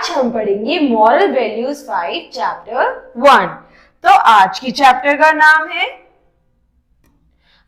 आज हम पढ़ेंगे मॉरल वैल्यूज 5 चैप्टर 1। तो आज की चैप्टर का नाम है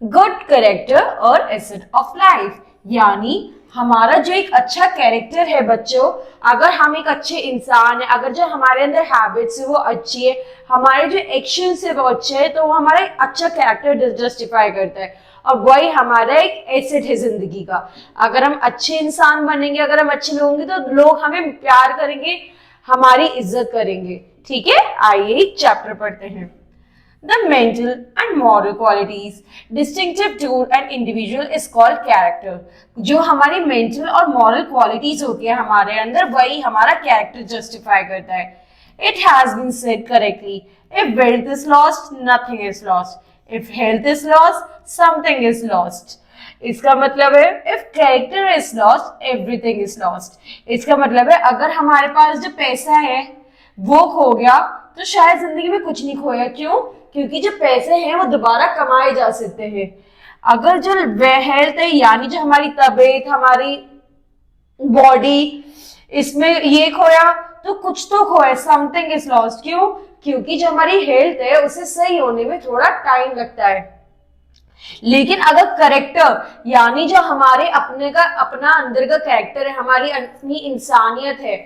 गुड कैरेक्टर और एसेट ऑफ लाइफ, यानी हमारा जो एक अच्छा कैरेक्टर है बच्चों, अगर हम एक अच्छे इंसान है, अगर जो हमारे अंदर हैबिट्स है वो अच्छी है, हमारे जो एक्शंस है वो अच्छे है, तो वो हमारा एक अच्छा कैरेक्टर जस्टिफाई करता है और वही हमारा एक एसेट है जिंदगी का। अगर हम अच्छे इंसान बनेंगे, अगर हम अच्छे लोग होंगे तो लोग हमें प्यार करेंगे, हमारी इज्जत करेंगे। ठीक है, आइए चैप्टर पढ़ते हैं। The mental and moral qualities distinctive to an individual is called character। जो हमारी mental और moral qualities होती है हमारे अंदर, वही हमारा character justify करता है। It has been said correctly, if wealth is lost, nothing is lost. If health is lost, something is lost. इसका मतलब है if character is lost, everything is lost। इसका मतलब है अगर हमारे पास जो पैसा है वो खो गया तो शायद जिंदगी में कुछ नहीं खोया। क्यों? क्योंकि जो पैसे हैं वो दोबारा कमाए जा सकते हैं। अगर जो हेल्थ है, यानी जो हमारी तबीयत, हमारी बॉडी, इसमें ये खोया तो कुछ तो खोया, समथिंग इज लॉस्ट। क्यों? क्योंकि जो हमारी हेल्थ है उसे सही होने में थोड़ा टाइम लगता है। लेकिन अगर कैरेक्टर, यानी जो हमारे अपना अंदर का कैरेक्टर है, हमारी अपनी इंसानियत है,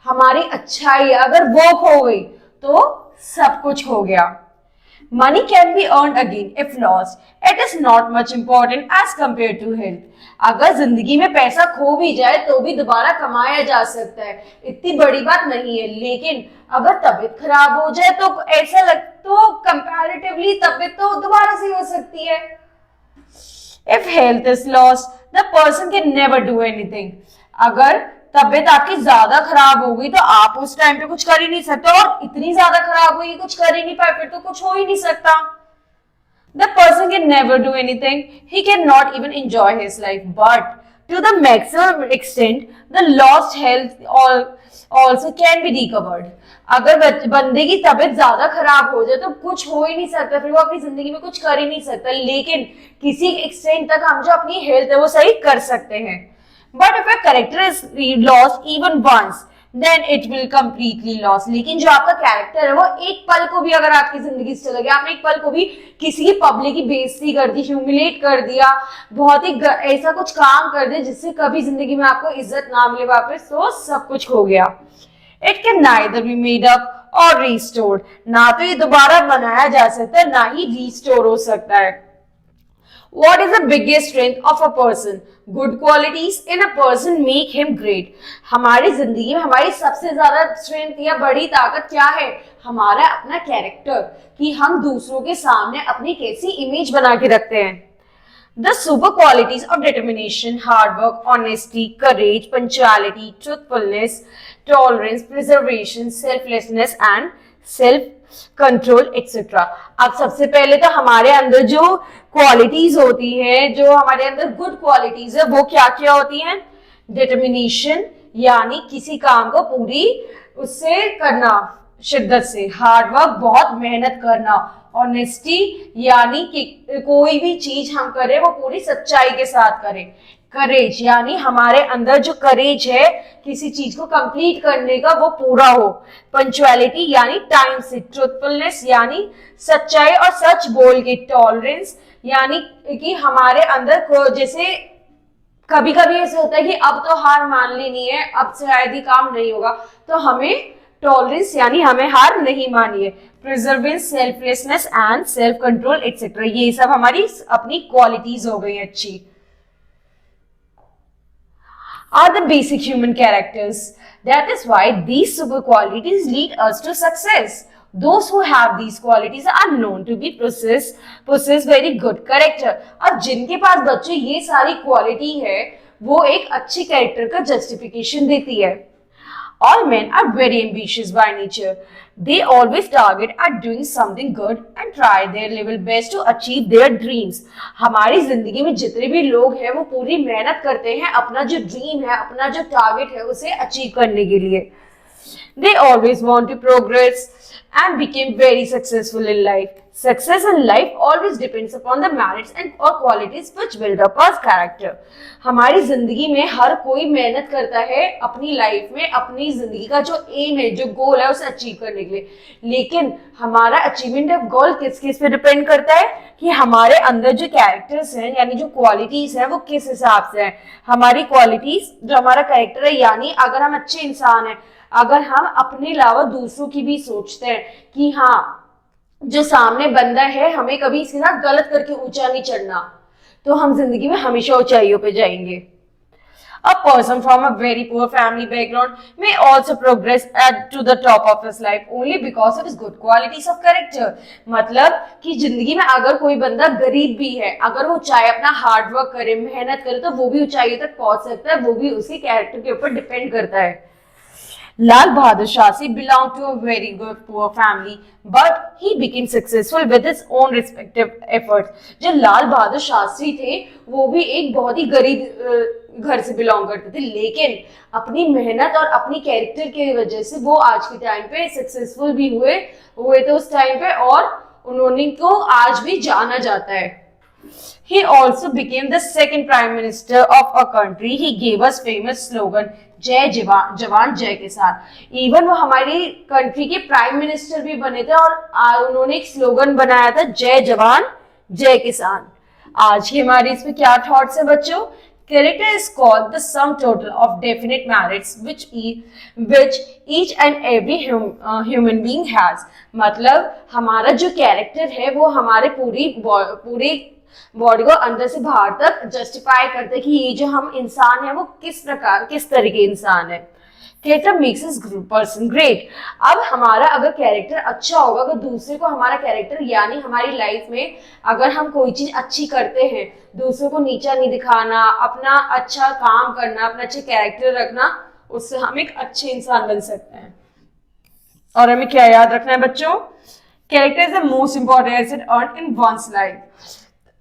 हमारी अच्छाई, अगर वो खो गई तो सब कुछ हो गया। Money can be earned again if lost. It is not much important as compared to health. अगर जिंदगी में पैसा खो भी जाए तो भी दोबारा कमाया जा सकता है, इतनी बड़ी बात नहीं है। लेकिन अगर तबीयत खराब हो जाए तो ऐसा तो कंपैरेटिवली तबीयत तो दोबारा से हो सकती है। If health is lost, the person can never do anything. अगर तबीयत आपकी ज्यादा खराब हो गई तो आप उस टाइम पे कुछ कर ही नहीं सकते, और इतनी ज्यादा खराब हुई कुछ कर ही नहीं पाए, फिर तो कुछ हो ही नहीं सकता। The person can never do anything. He cannot even enjoy his life. But to the maximum extent, the lost health also can be recovered. अगर बंदे की तबीयत ज्यादा खराब हो जाए तो कुछ हो ही नहीं सकता, फिर वो अपनी जिंदगी में कुछ कर ही नहीं सकता। लेकिन किसी एक्सटेंट तक हम जो अपनी हेल्थ है वो सही कर सकते हैं। But if a character is lost even once, then it will completely lost। लेकिन जो आपका कैरेक्टर है वो एक पल को भी अगर आपकी जिंदगी से चला गया, आपने एक पल को भी किसी की पब्लिक की बेइज्जती कर दी, ह्यूमिलेट कर दिया, बहुत ही ऐसा कुछ काम कर दिया जिससे कभी जिंदगी में आपको इज्जत ना मिले वापस, तो सब कुछ खो गया। It can neither be made up or restored। ना तो ये दोबारा बनाया जा सकता है, ना ही रिस्टोर हो सकता है। What is the biggest strength of a person? Good qualities in a person make him great। हमारी जिंदगी में हमारी सबसे ज्यादा स्ट्रेंथ या बड़ी ताकत क्या है? हमारा अपना कैरेक्टर, कि हम दूसरों के सामने अपनी कैसी इमेज बना के रखते हैं। The super qualities of determination, hard work, honesty, courage, punctuality, truthfulness, tolerance, preservation, selflessness and self control etcetera. अब सबसे पहले तो हमारे अंदर जो क्वालिटीज होती हैं, जो हमारे अंदर गुड क्वालिटीज है, वो क्या क्या होती हैं? डिटर्मिनेशन, यानी किसी काम को पूरी उससे करना शिद्दत से, हार्ड वर्क, बहुत मेहनत करना, ऑनेस्टी, यानी कि कोई भी चीज हम करें वो पूरी सच्चाई के साथ करें, करेज, यानी हमारे अंदर जो करेज है किसी चीज को कंप्लीट करने का वो पूरा हो, पंक्चुअलिटी यानी टाइम से, ट्रूथफुलनेस यानी सच्चाई और सच बोल के, टॉलरेंस यानी कि हमारे अंदर जैसे कभी कभी ऐसे होता है कि अब तो हार मान लेनी है, अब शायद ही काम नहीं होगा, तो हमें टॉलरेंस यानी हमें हार नहीं मानी है। प्रिजर्वेंस, selflessness and self control etcetera, ये सब हमारी अपनी क्वालिटीज हो गई अच्छी, are the basic human characters. That is why these super qualities lead us to success. Those who have these qualities are known to be possess very good character। अब जिनके पास बच्चे ये सारी क्वालिटी है वो एक अच्छी कैरेक्टर का जस्टिफिकेशन देती है। All men are very ambitious by nature. They always target at doing something good and try their level best to achieve their dreams। हमारी जिंदगी में जितने भी लोग हैं वो पूरी मेहनत करते हैं अपना जो ड्रीम है, अपना जो टारगेट है उसे अचीव करने के लिए। They always want to progress and became very successful in life. Success in life always depends upon the merits and or qualities which build up our character. हमारी जिंदगी में हर कोई मेहनत करता है अपनी लाइफ में, अपनी जिंदगी का जो एम है, जो गोल है, उसे अचीव करने के लिए. लेकिन हमारा अचीवमेंट ऑफ गोल किस किस पे डिपेंड करता है कि हमारे अंदर जो कैरेक्टर्स हैं यानी जो क्वालिटीज हैं वो किस हिसाब से हैं. हमारी क्वालिटीज जो हमारा कैरेक्टर है, यानी अगर हम अच्छे इंसान हैं, अगर हम अपने अलावा दूसरों की भी सोचते हैं कि हाँ जो सामने बंदा है हमें कभी इसके साथ गलत करके ऊंचा नहीं चढ़ना, तो हम जिंदगी में हमेशा ऊंचाइयों पे जाएंगे. A person from a very poor family background may also progress to the top of his life only because of his good qualities of character. मतलब कि जिंदगी में अगर कोई बंदा गरीब भी है, अगर वो चाहे अपना हार्ड वर्क करे, मेहनत करे, तो वो भी ऊंचाइयों तक पहुंच सकता है. वो भी उसके कैरेक्टर के ऊपर डिपेंड करता है. Lal Bahadur Shastri belonged to a very good poor family, but he became successful with his own respective efforts. जो लाल बहादुर शास्त्री थे वो भी एक बहुत ही गरीब घर से बिलोंग करते थे, लेकिन अपनी मेहनत और अपनी कैरेक्टर की वजह से वो आज के टाइम पे सक्सेसफुल भी हुए थे उस टाइम पे, और उन्होंने को आज भी जाना जाता है. He also became the second prime minister of our country. He gave us famous slogan जय जवान जय किसान. इवन वो हमारी कंट्री के प्राइम मिनिस्टर भी बने थे और उन्होंने एक स्लोगन बनाया था जय जवान जय किसान. आज की हमारी इसमें क्या थॉट्स है बच्चों? Character is called the sum total of definite merits which each and every human being has. मतलब हमारा जो कैरेक्टर है वो हमारे पूरी बॉडी को अंदर से बाहर तक जस्टिफाई करते हैं कि ये जो हम इंसान है वो किस तरह के इंसान है. Character makes us person great. अब हमारा अगर कैरेक्टर अच्छा होगा, अगर दूसरे को हमारा कैरेक्टर यानी हमारी लाइफ में अगर हम कोई चीज अच्छी करते हैं, दूसरों को नीचा नहीं दिखाना, अपना अच्छा काम करना, अपना अच्छा कैरेक्टर रखना, उससे हम एक अच्छे इंसान बन सकते हैं. और हमें क्या याद रखना है बच्चों? Character is the most important asset earn in one's life.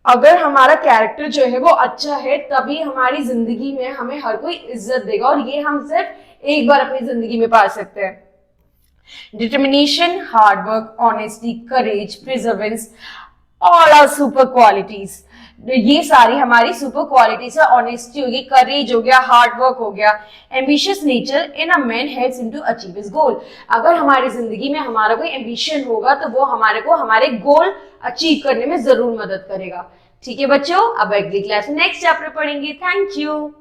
अगर हमारा कैरेक्टर जो है वो अच्छा है तभी हमारी जिंदगी में हमें हर कोई इज्जत देगा, और ये हम सिर्फ एक बार अपनी जिंदगी में पा सकते हैं. Determination, hard work, honesty, courage, perseverance, all are super qualities. ये सारी हमारी सुपर क्वालिटीज है. ऑनेस्टी हो गई, करेज हो गया, हार्ड वर्क हो गया. Ambitious nature in a man helps him to achieve his goal. अगर हमारी जिंदगी में हमारा कोई एम्बिशन होगा तो वो हमारे को हमारे गोल अचीव करने में जरूर मदद करेगा. ठीक है बच्चों, अब अगली क्लास में नेक्स्ट चैप्टर पढ़ेंगे. Thank you.